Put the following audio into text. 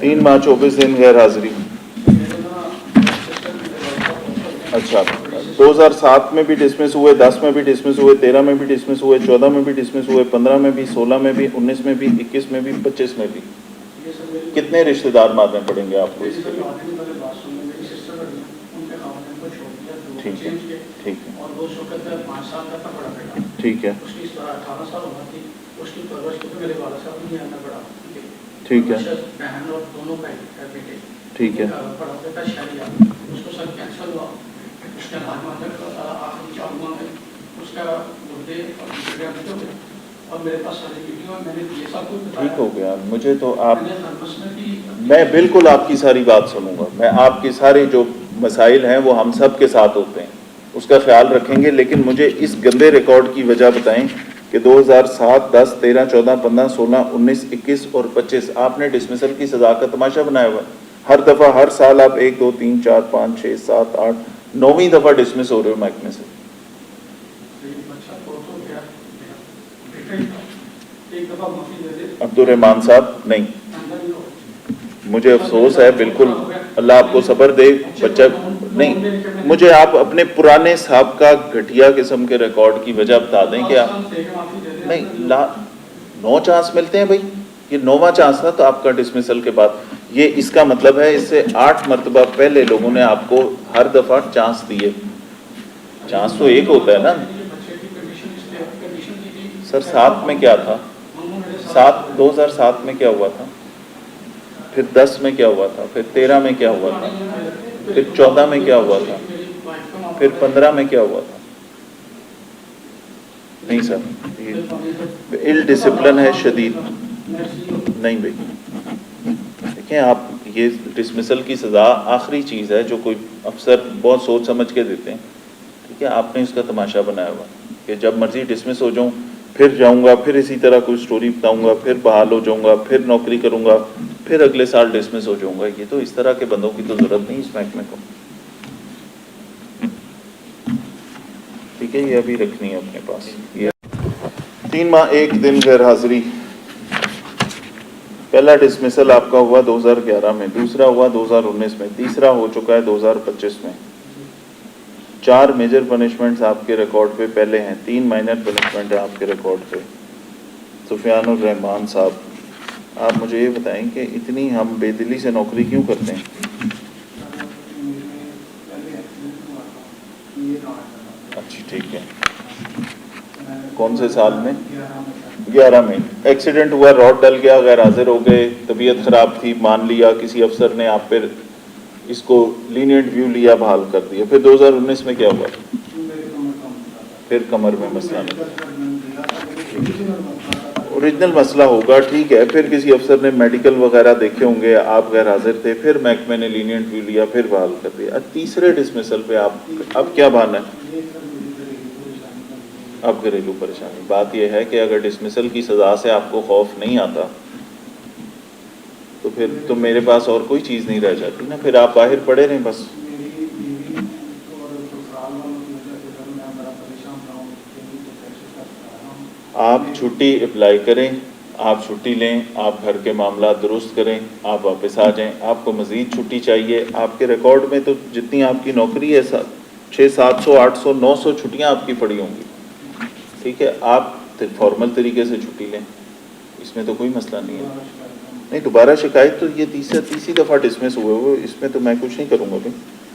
3 माह 24 दिन गैर हाजिरी। अच्छा, 2007 में भी डिसमिस हुए, 10 में भी डिसमिस हुए, 13 में भी डिसमिस हुए, 14 में भी डिसमिस हुए, 15 में भी, 16 में भी, 19 में भी, 21 में भी, 25 में भी। कितने रिश्तेदार मारने पड़ेंगे आपको इसके लिए? ठीक है, ठीक है, और वो शौकत 5 साल का था बड़ा बेटा, ठीक है, उसकी 18 साल उम्र थी, उसकी परवरिश को मेरे वाला साहब नहीं आना पड़ा, ठीक है, बहन और दोनों बेटे, ठीक है, बड़ा बेटा शहरिया, उसको सर कैंसर हुआ, उसका आखिरी 4 माह में उसका गुर्दे और किडनियां हो गए, और मेरे पास सारी वीडियो है, मैंने ये सब कुछ बताया। ठीक हो गया। मुझे तो आप, मैंने मैं बिल्कुल आपकी सारी बात सुनूंगा, मैं आपकी सारी जो मसाइल हैं वो हम सब के साथ होते हैं, उसका ख्याल रखेंगे, लेकिन मुझे इस गंदे रिकॉर्ड की वजह बताएं कि 2007, 10, 13, 14, 15, 16, 19, 21 और 25 आपने डिसमिसल की सजा का तमाशा बनाया हुआ है। हर दफ़ा हर साल आप 1, 2, 3, 4, 5, 6, 7, 8, 9वीं दफ़ा डिसमिस हो रहे हो महकमे से। अब्दुर्रहमान साहब नहीं, मुझे अफसोस है, बिल्कुल अल्लाह आपको सब्र दे, बच्चा नहीं, मुझे आप अपने पुराने साहब का घटिया किस्म के रिकॉर्ड की वजह बता दें कि आप नहीं 9 चांस मिलते हैं भाई, ये 9वां चांस था तो आपका डिसमिसल के बाद, ये इसका मतलब है इससे 8 मरतबा पहले लोगों ने आपको हर दफ़ा चांस दिए। चांस तो एक होता है ना सर। 7 में क्या था, 2007 में क्या हुआ था, फिर 10 में क्या हुआ था, फिर 13 में क्या हुआ था, फिर 14 में क्या हुआ था, फिर 15 में क्या हुआ था? नहीं सर, ये इल डिसिप्लिन है शदीद। नहीं भाई देखें, आप ये डिसमिसल की सज़ा आखिरी चीज़ है जो कोई अफसर बहुत सोच समझ के देते हैं, ठीक है। आपने इसका तमाशा बनाया हुआ कि जब मर्जी डिसमिस हो जाऊं, फिर जाऊंगा, फिर इसी तरह कोई स्टोरी बताऊंगा, फिर बहाल हो जाऊंगा, फिर नौकरी करूंगा, फिर अगले साल डिसमिस हो जाऊंगा। ये तो इस तरह के बंदों की तो ज़रूरत नहीं इस महकमे को, ठीक है। ये अभी रखनी है अपने पास। ये 3 माह 1 दिन गैर हाजिरी। पहला डिसमिसल आपका हुआ 2011 में, दूसरा हुआ 2019 में, तीसरा हो चुका है 2025 में। 4 मेजर पनिशमेंट्स आपके रिकॉर्ड पे पहले हैं, 3 माइनर पनिशमेंट है आपके रिकॉर्ड पे। सुफियानुर रहमान साहब, आप मुझे ये बताएं कि इतनी हम बेदिली से नौकरी क्यों करते हैं? अच्छा ठीक है, कौन से साल में? 11 में। एक्सीडेंट हुआ, रॉड डल गया, गैर हाजिर हो गए, तबीयत ख़राब थी, मान लिया, किसी अफसर ने आप पर इसको लीनियंट व्यू लिया, बहाल कर दिया। फिर 2019 में क्या हुआ? फिर कमर में मसला नहीं, ओरिजिनल मसला होगा, ठीक है। फिर किसी अफसर ने मेडिकल वगैरह देखे होंगे, आप गैर हाजिर थे, फिर महकमे ने लीनियंट व्यू लिया, फिर बहाल कर दिया। तीसरे डिसमिसल पे आप अब क्या बहाना है? अब घरेलू परेशानी। बात यह है कि अगर डिसमिसल की सज़ा से आपको खौफ नहीं आता तो फिर तो मेरे पास और कोई चीज़ नहीं रह जाती ना, फिर आप बाहर पड़े रहें बस। आप छुट्टी अप्लाई करें, आप छुट्टी लें, आप घर के मामला दुरुस्त करें, आप वापस आ जाएं। आपको मज़ीद छुट्टी चाहिए, आपके रिकॉर्ड में तो जितनी आपकी नौकरी है 600, 700, 800, 900 छुट्टियाँ आपकी पड़ी होंगी, ठीक है। आप फॉर्मल तरीके से छुट्टी लें, इसमें तो कोई मसला नहीं है। नहीं, दोबारा शिकायत तो ये तीसरी दफ़ा डिसमिस हुए, इसमें तो मैं कुछ नहीं करूँगा भाई।